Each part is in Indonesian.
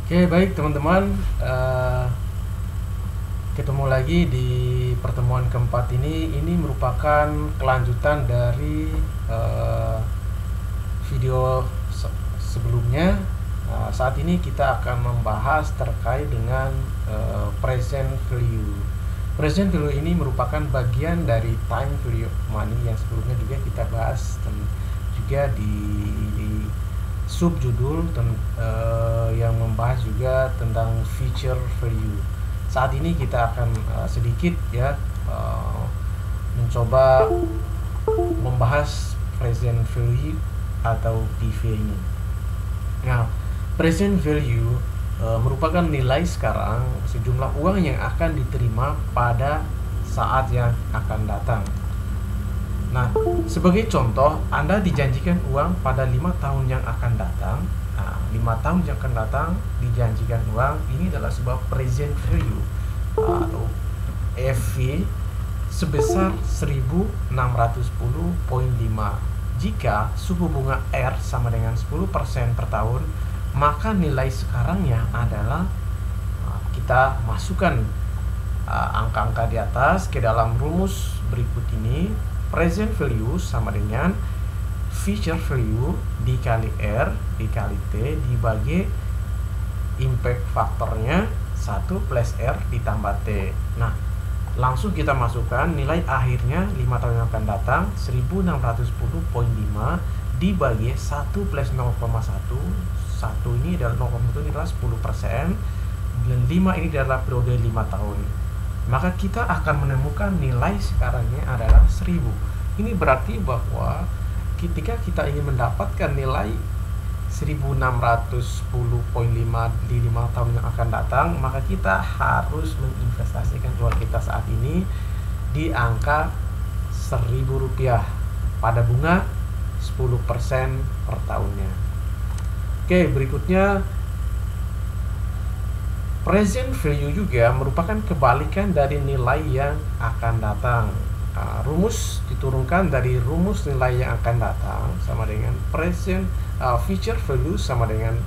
Oke, baik teman-teman. Ketemu lagi di pertemuan keempat ini. Ini merupakan kelanjutan dari eh, video sebelumnya. Saat ini kita akan membahas terkait dengan present value. Present value ini merupakan bagian dari time value of money yang sebelumnya juga kita bahas juga di subjudul yang membahas juga tentang future value. Saat ini kita akan sedikit mencoba membahas present value atau PV ini. Nah, present value merupakan nilai sekarang sejumlah uang yang akan diterima pada saat yang akan datang. Nah, sebagai contoh, Anda dijanjikan uang pada 5 tahun yang akan datang. Nah, 5 tahun yang akan datang dijanjikan uang. Ini adalah sebuah present value atau EV sebesar 1610,5. Jika suku bunga R sama dengan 10% per tahun, maka nilai sekarangnya adalah kita masukkan angka-angka di atas ke dalam rumus berikut ini. Present value sama dengan future value dikali R dikali T dibagi impact faktornya 1 plus R ditambah T. Nah, langsung kita masukkan nilai akhirnya 5 tahun yang akan datang 1610,5 dibagi 1 plus 0,1. 1 ini adalah 0,1 ini adalah 10%, dan 5 ini adalah periode 5 tahun. Maka kita akan menemukan nilai sekarangnya adalah 1000. Ini berarti bahwa ketika kita ingin mendapatkan nilai 1610,5 di 5 tahun yang akan datang, maka kita harus menginvestasikan uang kita saat ini di angka Rp1.000 pada bunga 10% per tahunnya. Oke, berikutnya present value juga merupakan kebalikan dari nilai yang akan datang. Rumus diturunkan dari rumus nilai yang akan datang sama dengan future value sama dengan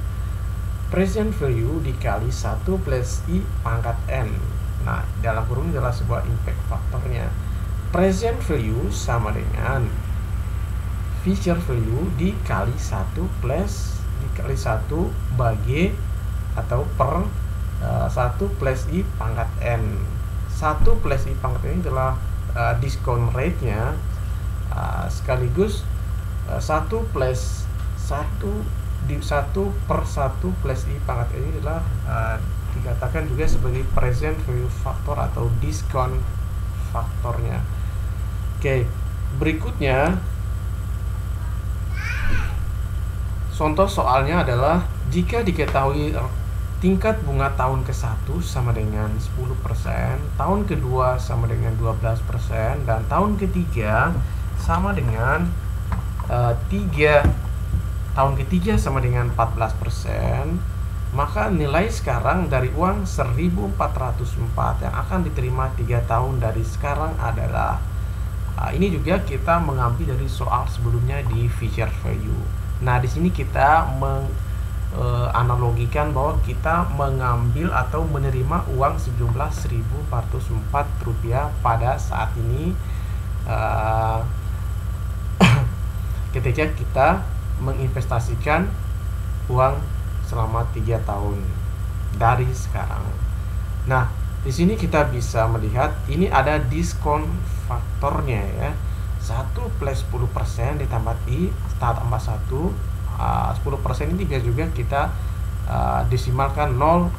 present value dikali 1 plus I pangkat N. Nah, dalam kurung ini adalah sebuah impact faktornya. Present value sama dengan future value dikali 1 plus dikali 1 bagi atau per 1 plus I pangkat N. 1 plus I pangkat N adalah diskon rate-nya, sekaligus 1 plus 1 per 1 plus I pangkat N ini adalah dikatakan juga sebagai present value factor atau diskon faktornya. Oke, berikutnya contoh soalnya adalah jika diketahui tingkat bunga tahun ke-1 sama dengan 10%, tahun kedua sama dengan 12%, dan tahun ketiga sama dengan tahun ketiga sama dengan 14%, maka nilai sekarang dari uang 1404 yang akan diterima 3 tahun dari sekarang adalah ini juga kita mengambil dari soal sebelumnya di future value. Nah, di sini kita analogikan bahwa kita mengambil atau menerima uang sejumlah Rp1.404 pada saat ini ketika kita menginvestasikan uang selama 3 tahun dari sekarang. Nah, di sini kita bisa melihat ini ada diskon faktornya ya. 1 plus 10% ditambah I tambah 1, 10% ini biasa juga kita desimalkan 0,1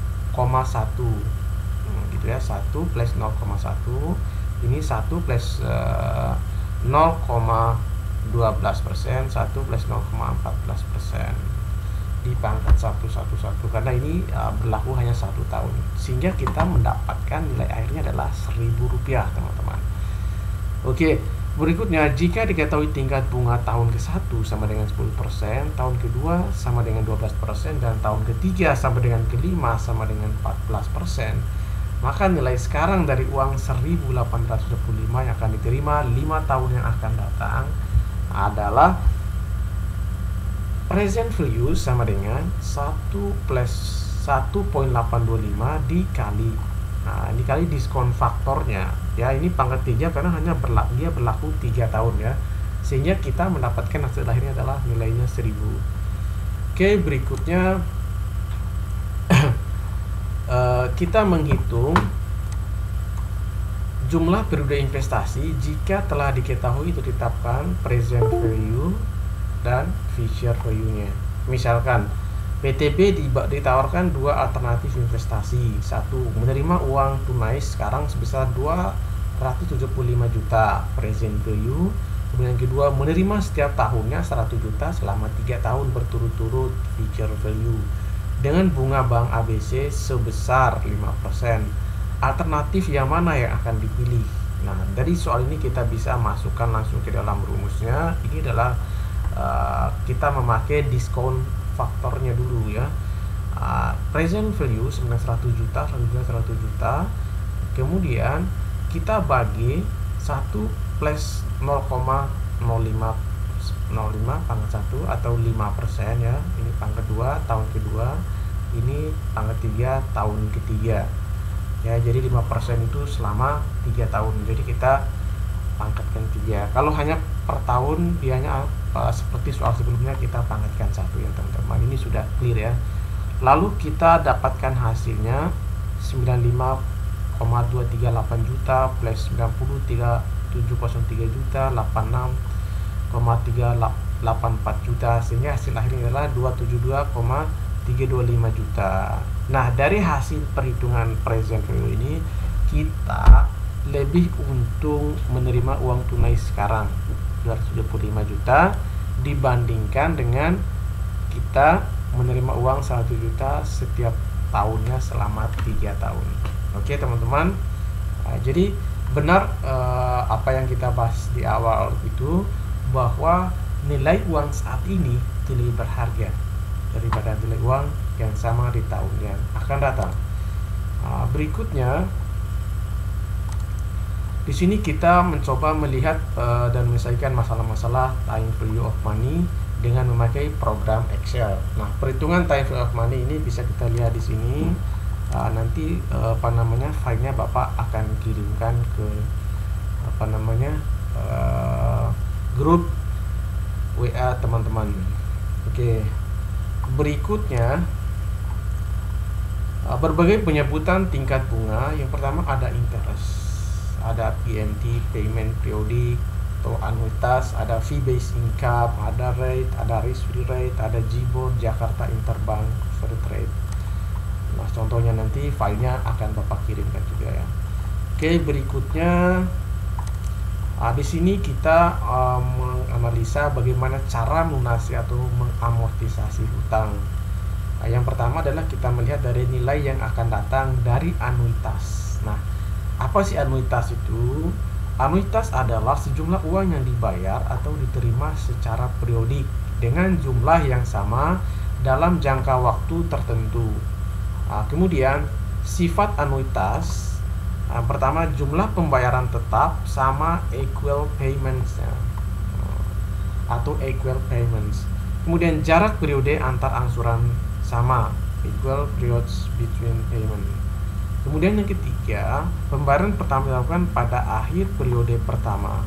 gitu ya. 1 plus 0,1 ini 1 plus 0,12%, 1 plus 0,14% di pangkat 111, karena ini berlaku hanya 1 tahun, sehingga kita mendapatkan nilai akhirnya adalah Rp1.000, teman-teman. Oke, berikutnya jika diketahui tingkat bunga tahun ke-1 sama dengan 10%, tahun kedua sama dengan 12%, dan tahun ketiga sama dengan ke-5 sama dengan 14%, maka nilai sekarang dari uang 1.825 yang akan diterima 5 tahun yang akan datang adalah present value sama dengan 1 plus 1,825 dikali, nah dikali diskon faktornya ya, ini pangkat 3 karena hanya dia berlaku 3 tahun ya, sehingga kita mendapatkan hasil akhirnya adalah nilainya 1000. Oke, berikutnya kita menghitung jumlah periode investasi jika telah diketahui itu ditetapkan present value dan future value-nya. Misalkan PTB ditawarkan dua alternatif investasi. Satu, menerima uang tunai sekarang sebesar 275 juta present value. Kemudian yang kedua, menerima setiap tahunnya 100 juta selama 3 tahun berturut-turut future value dengan bunga bank ABC sebesar 5%. Alternatif yang mana yang akan dipilih? Nah, dari soal ini kita bisa masukkan langsung ke dalam rumusnya. Ini adalah kita memakai diskon faktornya dulu ya. Present value sebenarnya 100 juta, 100 juta. Kemudian kita bagi 1 plus 0,05 pangkat 1 atau 5% ya. Ini pangkat 2 tahun kedua, ini pangkat 3 tahun ketiga. Ya, jadi 5% itu selama 3 tahun. Jadi kita pangkatkan 3. Kalau hanya per tahun dianya seperti soal sebelumnya kita pangkatkan 1 ya teman-teman. Ini sudah clear ya. Lalu kita dapatkan hasilnya 95,238 juta plus 90,703 juta 86,384 juta, sehingga hasil akhirnya adalah 272,325 juta. Nah, dari hasil perhitungan present value ini kita lebih untung menerima uang tunai sekarang 275 juta dibandingkan dengan kita menerima uang 1 juta setiap tahunnya selama 3 tahun. Oke teman-teman, jadi benar apa yang kita bahas di awal itu, bahwa nilai uang saat ini lebih berharga daripada nilai uang yang sama di tahun yang akan datang. Berikutnya di sini kita mencoba melihat dan menyelesaikan masalah-masalah time value of money dengan memakai program Excel. Nah, perhitungan time value of money ini bisa kita lihat di sini. Nanti filenya Bapak akan kirimkan ke grup WA teman-teman. Oke. Berikutnya berbagai penyebutan tingkat bunga. Yang pertama ada interest, ada PMT, payment periodic atau anuitas, ada fee based income, ada rate, ada risk free rate, ada GBOR, Jakarta Interbank Offered Rate. Nah, contohnya nanti filenya akan Bapak kirimkan juga ya. Oke, berikutnya di sini kita menganalisa bagaimana cara melunasi atau mengamortisasi hutang. Yang pertama adalah kita melihat dari nilai yang akan datang dari anuitas. Nah, apa sih anuitas itu? Anuitas adalah sejumlah uang yang dibayar atau diterima secara periodik dengan jumlah yang sama dalam jangka waktu tertentu. Kemudian sifat anuitas, pertama jumlah pembayaran tetap sama equal payments atau equal payments. Kemudian jarak periode antar angsuran sama, equal periods between payment. Kemudian yang ketiga, pembayaran pertama dilakukan pada akhir periode pertama.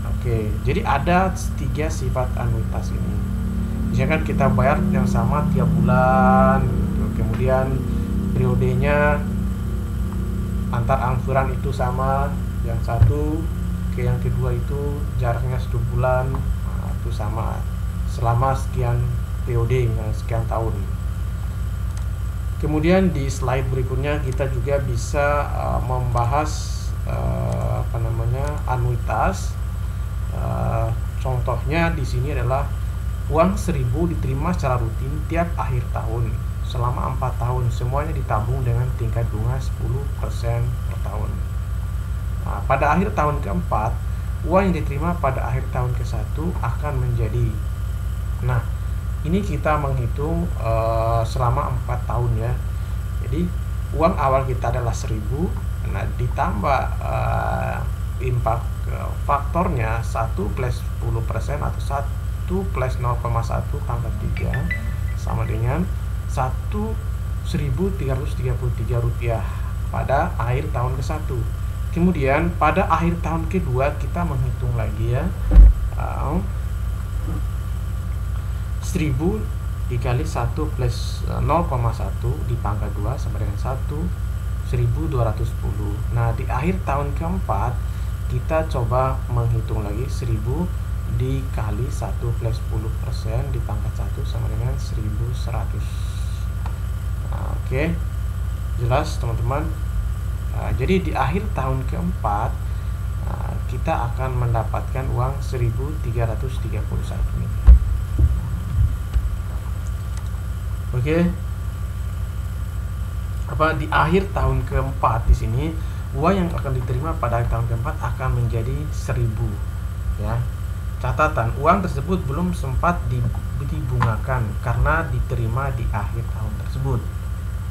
Oke, jadi ada 3 sifat anuitas ini. Misalkan kita bayar yang sama tiap bulan, kemudian periodenya antar angsuran itu sama, yang satu ke yang kedua itu jaraknya 1 bulan, itu sama selama sekian periode, sekian tahun. Kemudian di slide berikutnya kita juga bisa membahas anuitas. Contohnya di sini adalah uang 1000 diterima secara rutin tiap akhir tahun selama 4 tahun, semuanya ditabung dengan tingkat bunga 10% per tahun. Nah, pada akhir tahun keempat, uang yang diterima pada akhir tahun ke-1 akan menjadi, nah ini kita menghitung selama 4 tahun ya. Jadi uang awal kita adalah 1000, nah ditambah impact faktornya 1 plus 10% atau 1 plus 0,1 pangkat 3 sama dengan 1 Rp1.333 pada akhir tahun ke-1. Kemudian pada akhir tahun kedua kita menghitung lagi ya. 1000 dikali 1 plus 0,1 dipangkat 2 sama dengan 1210. Nah, di akhir tahun keempat kita coba menghitung lagi 1000 dikali 1 plus 10% dipangkat 1 sama dengan 1100. Nah, oke. Jelas teman-teman. Jadi di akhir tahun keempat kita akan mendapatkan uang 1.331 ini. Oke. Di akhir tahun keempat di sini uang yang akan diterima pada akhir tahun keempat akan menjadi 1.000 ya. Catatan, uang tersebut belum sempat dibungakan karena diterima di akhir tahun tersebut.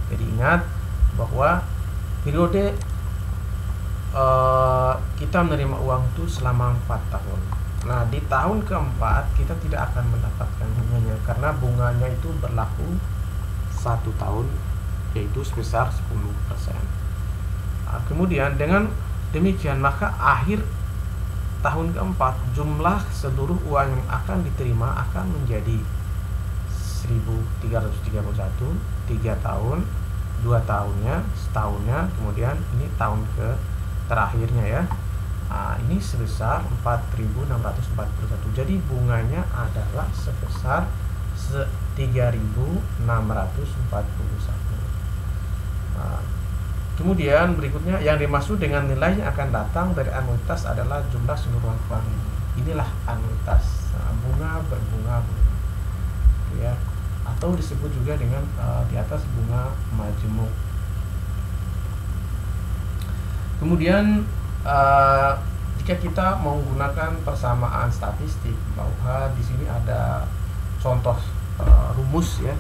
Jadi ingat bahwa periode kita menerima uang itu selama 4 tahun. Nah, di tahun keempat kita tidak akan mendapatkan bunganya karena bunganya itu berlaku 1 tahun, yaitu sebesar 10%. Kemudian dengan demikian maka akhir tahun keempat jumlah seluruh uang yang akan diterima akan menjadi 1.331, 3 tahun, 2 tahunnya, setahunnya, kemudian ini tahun ke terakhirnya ya. Ini sebesar 4.641. Jadi bunganya adalah sebesar 3.641. Kemudian berikutnya yang dimaksud dengan nilai yang akan datang dari anuitas adalah jumlah seluruh uang. Inilah anuitas, bunga berbunga ya, atau disebut juga dengan di atas bunga majemuk. Kemudian jika kita menggunakan persamaan statistik, bahwa di sini ada contoh rumus ya.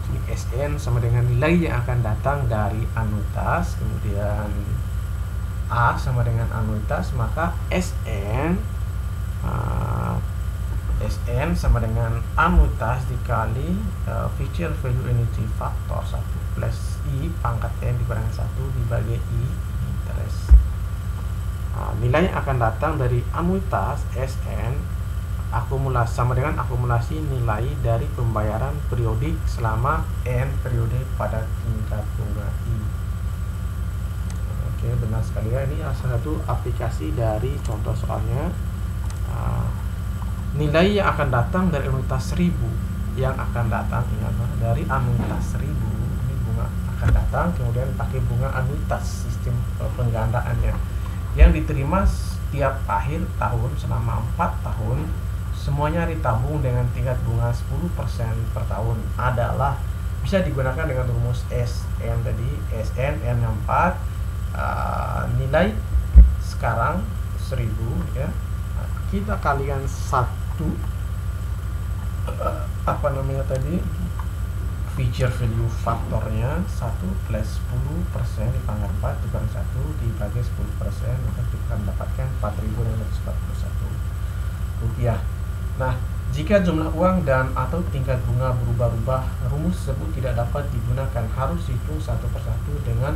SN sama dengan nilai yang akan datang dari anuitas, kemudian A sama dengan anuitas, maka SN sama dengan anuitas dikali future value annuity factor 1 plus I pangkat N dikurangi 1 dibagi I interest. Nilai yang akan datang dari anuitas SN akumulasi sama dengan akumulasi nilai dari pembayaran periodik selama N periode pada tingkat bunga I. Oke, benar sekali ya. Ini salah satu aplikasi dari contoh soalnya. Nilai yang akan datang dari anuitas 1000 yang akan datang ingatlah dari anuitas 1000 ini bunga akan datang, kemudian pakai bunga anuitas sistem penggandaannya yang diterima setiap akhir tahun selama 4 tahun. Semuanya ditabung dengan tingkat bunga 10% per tahun adalah bisa digunakan dengan rumus SN tadi, SN N4 nilai sekarang 1000 ya. Kita kalikan 1 future value faktornya 1 plus 10% dipangkat 4 dikurangi 1 dibagi 10%, maka kita akan mendapatkan 4.641 rupiah. Nah, jika jumlah uang dan atau tingkat bunga berubah-ubah, rumus tersebut tidak dapat digunakan, harus dihitung satu persatu dengan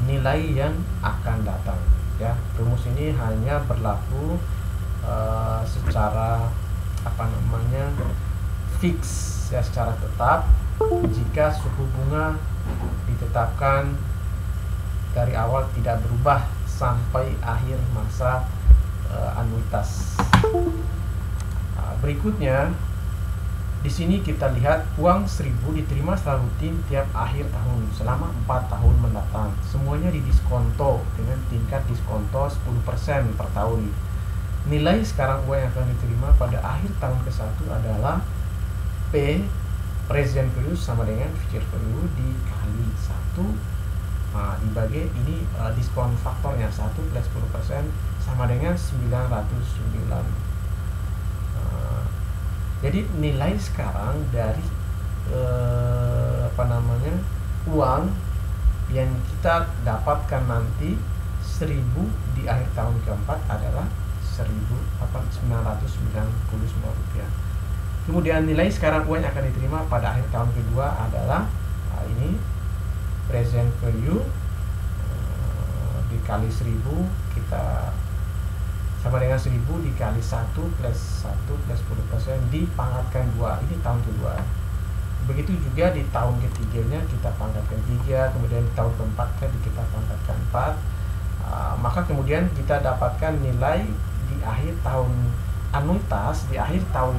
nilai yang akan datang. Ya, rumus ini hanya berlaku secara fix ya, secara tetap jika suku bunga ditetapkan dari awal tidak berubah sampai akhir masa anuitas. Berikutnya di sini kita lihat uang 1000 diterima secara rutin tiap akhir tahun selama 4 tahun mendatang. Semuanya didiskonto dengan tingkat diskonto 10% per tahun. Nilai sekarang uang yang akan diterima pada akhir tahun ke-1 adalah P present value sama dengan future value dikali 1 dibagi ini diskon faktornya 1 plus 10% sama dengan 909. Jadi nilai sekarang dari uang yang kita dapatkan nanti 1000 di akhir tahun keempat adalah 999 rupiah. Kemudian nilai sekarang uang yang akan diterima pada akhir tahun kedua adalah ini present value dikali 1000, kita sama dengan 1000 dikali 1 plus 10% dipangkatkan 2. Ini tahun kedua. Begitu juga di tahun ketiganya kita pangkatkan 3, kemudian di tahun keempatnya kita pangkatkan 4. Maka kemudian kita dapatkan nilai di akhir tahun, anuitas di akhir tahun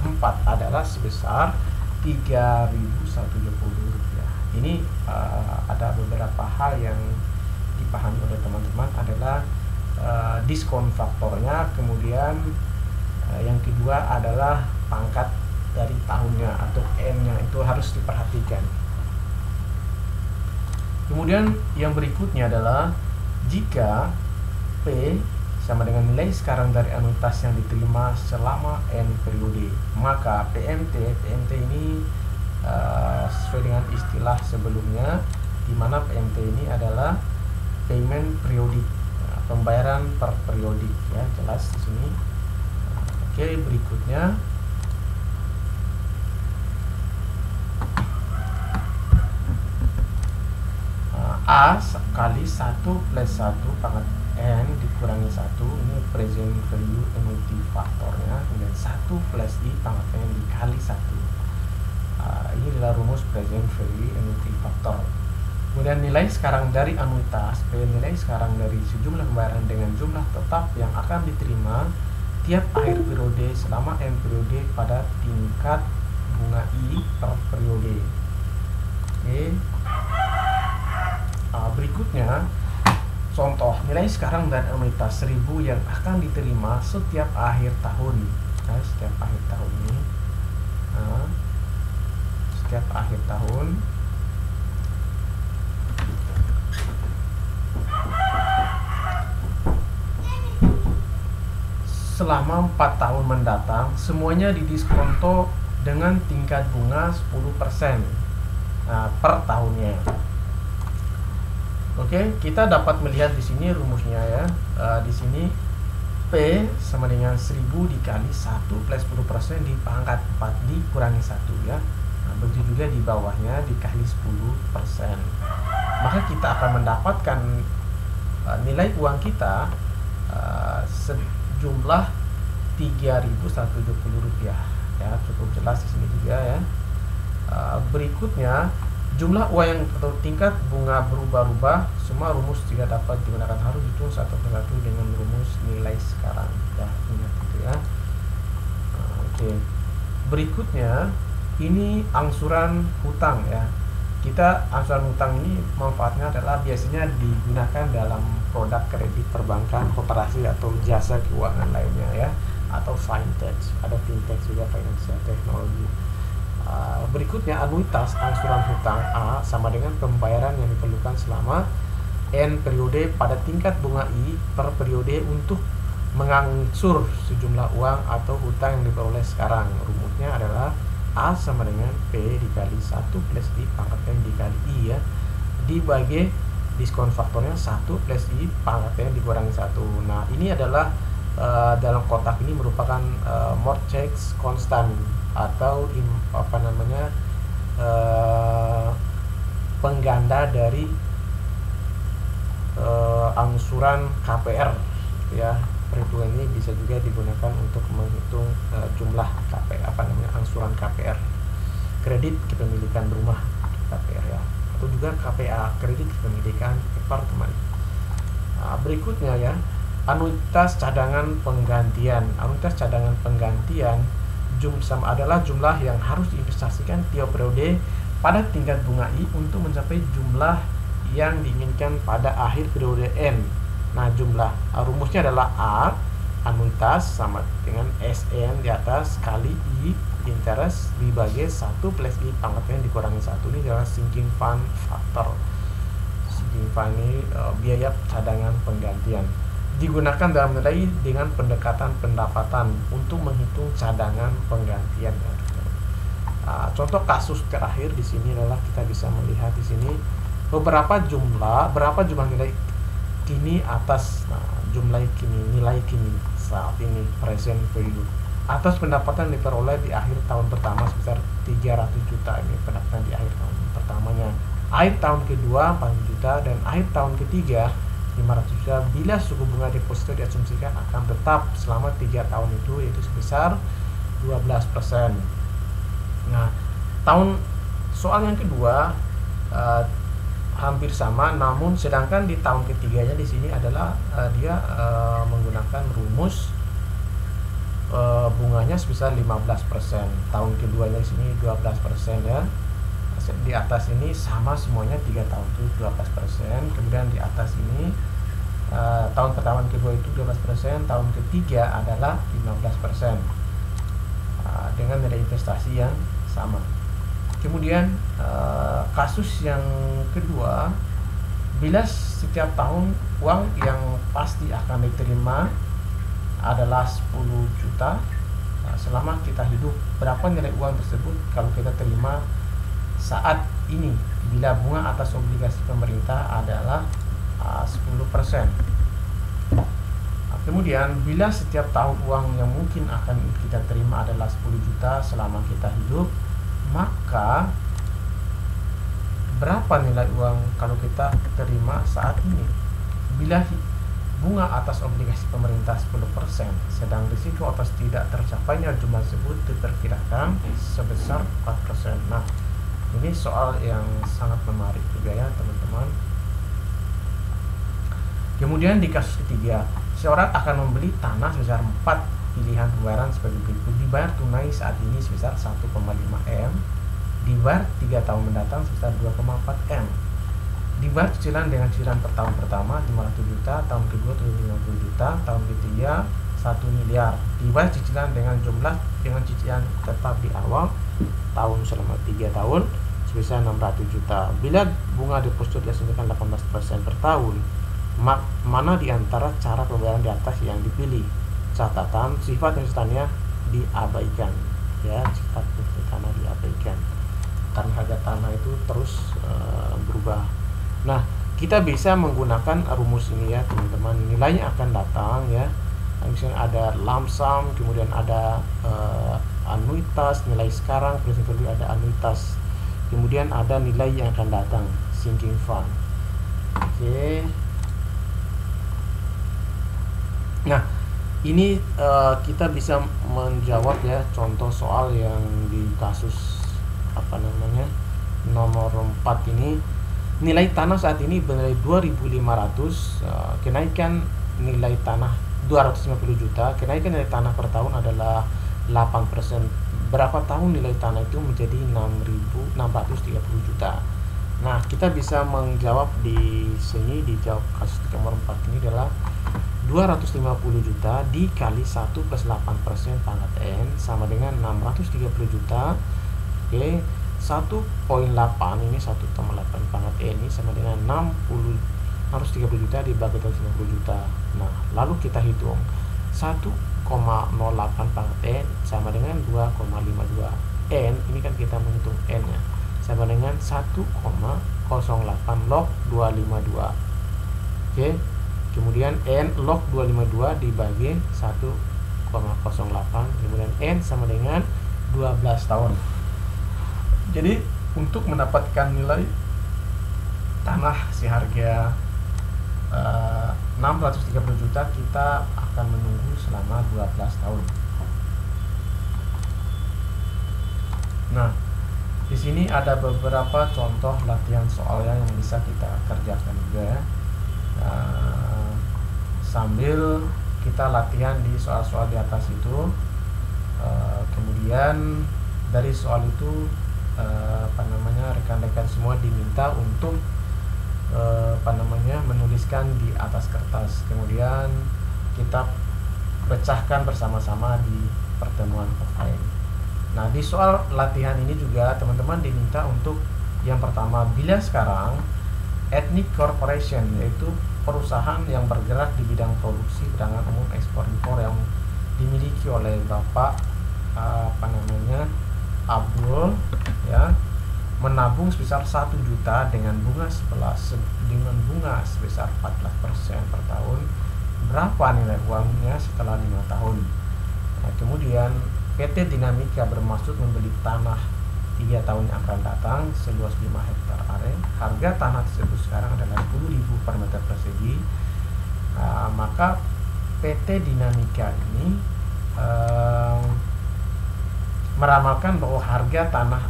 keempat adalah sebesar Rp3.170. Ini ada beberapa hal yang dipahami oleh teman-teman adalah diskon faktornya, kemudian yang kedua adalah pangkat dari tahunnya atau N-nya itu harus diperhatikan. Kemudian yang berikutnya adalah jika P sama dengan nilai sekarang dari anuitas yang diterima selama N periode, maka PMT ini sesuai dengan istilah sebelumnya, di mana PMT ini adalah payment periodik, pembayaran per periodik, ya, jelas di sini. Oke, berikutnya A kali 1 plus 1 pangkat N dikurangi 1, ini present value annuity faktornya, kemudian 1 plus I pangkat N dikali 1. Ini adalah rumus present value annuity faktor. Kemudian nilai sekarang dari anuitas P, nilai sekarang dari sejumlah pembayaran dengan jumlah tetap yang akan diterima tiap akhir periode selama N periode pada tingkat bunga I per periode. Oke. Berikutnya contoh nilai sekarang dari anuitas 1000 yang akan diterima setiap akhir tahun. Setiap akhir tahun ini, setiap akhir tahun selama 4 tahun mendatang semuanya didiskonto dengan tingkat bunga 10% per tahunnya. Oke, kita dapat melihat di sini rumusnya, ya. Di sini P sama dengan 1000 dikali 1 plus 10% dipangkat 4 dikurangi 1, ya. Begitu juga di bawahnya dikali 10%. Maka kita akan mendapatkan nilai uang kita sejumlah Rp3.170, ya. Cukup jelas di sini juga, ya. Berikutnya jumlah uang yang atau tingkat bunga berubah-ubah, semua rumus tidak dapat digunakan, harus dihitung satu persatu dengan rumus nilai sekarang, ya, ingat itu, ya. Oke. Berikutnya ini angsuran hutang, ya. Kita angsuran hutang ini manfaatnya adalah biasanya digunakan dalam produk kredit perbankan, koperasi atau jasa keuangan lainnya, ya, atau fintech, ada fintech juga, financial technology. Berikutnya anuitas angsuran hutang A sama dengan pembayaran yang diperlukan selama N periode pada tingkat bunga I per periode untuk mengangsur sejumlah uang atau hutang yang diperoleh sekarang. Rumusnya adalah A sama dengan P dikali 1 plus I pangkat N dikali I, ya, dibagi diskon faktornya 1 plus I pangkat N dikurangi 1. Nah, ini adalah dalam kotak ini merupakan mortgage constant atau pengganda dari angsuran KPR, ya. Perhitungan ini bisa juga digunakan untuk menghitung jumlah angsuran KPR, kredit kepemilikan rumah, KPR, ya, atau juga KPA, kredit kepemilikan apartemen. Berikutnya, ya, anuitas cadangan penggantian. Anuitas cadangan penggantian adalah jumlah yang harus diinvestasikan tiap periode pada tingkat bunga I untuk mencapai jumlah yang diinginkan pada akhir periode N. Nah, jumlah rumusnya adalah A anuitas sama dengan SN di atas kali I interest dibagi 1 plus I pangkat N dikurangi 1. Ini adalah sinking fund faktor. Sinking fund ini biaya cadangan penggantian. Digunakan dalam nilai dengan pendekatan pendapatan untuk menghitung cadangan penggantian. Contoh kasus terakhir di sini adalah kita bisa melihat di sini berapa jumlah nilai kini atas nilai kini saat ini present value atas pendapatan diperoleh di akhir tahun pertama sebesar 300 juta. Ini pendapatan di akhir tahun pertamanya. akhir tahun kedua 40 juta dan akhir tahun ketiga 500 juta bila suku bunga deposito diasumsikan akan tetap selama 3 tahun itu, yaitu sebesar 12%. Nah, soal yang kedua hampir sama, namun sedangkan di tahun ketiganya di sini adalah dia menggunakan rumus bunganya sebesar 15%. Tahun keduanya di sini 12% ya. Di atas ini sama semuanya 3 tahun itu 12%. Kemudian di atas ini tahun pertama dan kedua itu 12%, tahun ketiga adalah 15%. Dengan nilai investasi yang sama. Kemudian kasus yang kedua, bila setiap tahun uang yang pasti akan diterima adalah 10 juta, selama kita hidup, berapa nilai uang tersebut kalau kita terima saat ini bila bunga atas obligasi pemerintah adalah 10%. Kemudian bila setiap tahun uang yang mungkin akan kita terima adalah 10 juta selama kita hidup, maka berapa nilai uang kalau kita terima saat ini bila bunga atas obligasi pemerintah 10%, sedang risiko atas tidak tercapainya jumlah tersebut diperkirakan sebesar 4%. Nah, ini soal yang sangat menarik juga ya teman-teman. Kemudian di kasus ketiga, seorang akan membeli tanah sebesar 4 pilihan pembayaran sebagai berikut. Dibayar tunai saat ini sebesar 1,5 M, dibayar 3 tahun mendatang sebesar 2,4 M, dibayar cicilan dengan cicilan per tahun pertama 500 juta, tahun kedua 50 juta, tahun ketiga 1 miliar, dibayar cicilan dengan cicilan tetap di awal tahun selama 3 tahun sebesar 600 juta. Bila bunga deposito diasumsikan 18% per tahun, mana di antara cara pembayaran di atas yang dipilih? Catatan, sifat instannya diabaikan ya, sifat tanah diabaikan karena harga tanah itu terus berubah. Nah, kita bisa menggunakan rumus ini ya teman-teman. Nilainya akan datang ya, misalnya ada lump sum, kemudian ada anuitas, nilai sekarang, present value, ada anuitas, kemudian ada nilai yang akan datang, sinking fund. Oke. Nah, ini kita bisa menjawab ya contoh soal yang di kasus nomor 4 ini. Nilai tanah saat ini bernilai 2.500, kenaikan nilai tanah 250 juta, kenaikan nilai tanah per tahun adalah 8%. Berapa tahun nilai tanah itu menjadi 6.630 juta. Nah, kita bisa menjawab di sini, dijawab kasus nomor 4 ini adalah 250 juta dikali 1 plus 8% pangkat N sama dengan 630 juta. Oke, 1,8 ini 1,8 pangkat N ini sama dengan 630 juta dibagi 150 juta. Nah, lalu kita hitung 1,08 pangkat N sama dengan 2,52 N. Ini kan kita menghitung N nya sama dengan 1,08 log 252. Oke, kemudian N log 252 dibagi 1,08, kemudian N sama dengan 12 tahun. Jadi untuk mendapatkan nilai tanah seharga 630 juta, kita akan menunggu selama 12 tahun. Nah, di sini ada beberapa contoh latihan soalnya yang bisa kita kerjakan juga ya. Sambil kita latihan di soal-soal di atas itu, kemudian dari soal itu rekan-rekan semua diminta untuk menuliskan di atas kertas, kemudian kita pecahkan bersama-sama di pertemuan offline. Nah, di soal latihan ini juga teman-teman diminta untuk yang pertama, bila sekarang ethnic corporation, yaitu perusahaan yang bergerak di bidang produksi, perdagangan umum, ekspor impor yang dimiliki oleh Bapak Abdul ya, menabung sebesar 1 juta dengan bunga sebesar 14% per tahun. Berapa nilai uangnya setelah 5 tahun? Nah, kemudian PT Dinamika bermaksud membeli tanah 3 tahun yang akan datang seluas 5 hektar area, harga harga tanah tersebut sekarang adalah 10.000 per meter persegi, maka PT Dinamika ini meramalkan bahwa harga tanah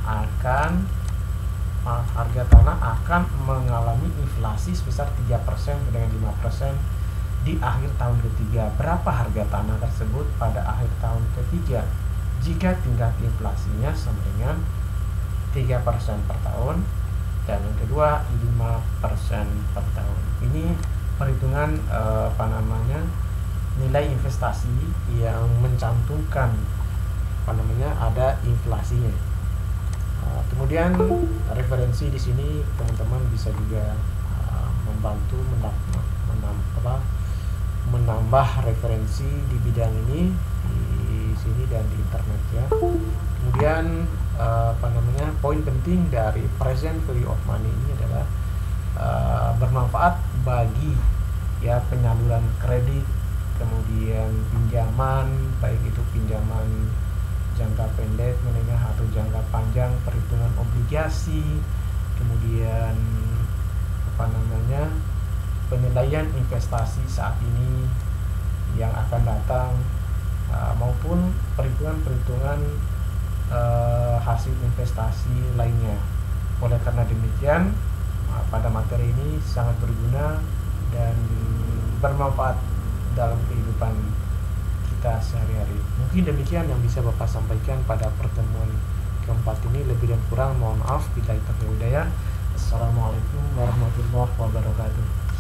akan mengalami inflasi sebesar 3% dengan 5% di akhir tahun ketiga. Berapa harga tanah tersebut pada akhir tahun ketiga? Jika tingkat inflasinya sama dengan 3% per tahun, dan yang kedua 5% per tahun. Ini perhitungan nilai investasi yang mencantumkan ada inflasinya. Kemudian referensi di sini teman-teman bisa juga membantu menambah referensi di bidang ini di sini dan di internet ya. Kemudian poin penting dari present value of money ini adalah bermanfaat bagi ya penyaluran kredit, kemudian pinjaman, baik itu pinjaman jangka pendek, menengah atau jangka panjang, perhitungan obligasi, kemudian penilaian investasi saat ini yang akan datang, maupun perhitungan hasil investasi lainnya. Oleh karena demikian, pada materi ini sangat berguna dan bermanfaat dalam kehidupan kita sehari-hari. Mungkin demikian yang bisa Bapak sampaikan pada pertemuan keempat ini. Lebih dan kurang mohon maaf. Billahi taufiq wal hidayah. Assalamualaikum warahmatullahi wabarakatuh.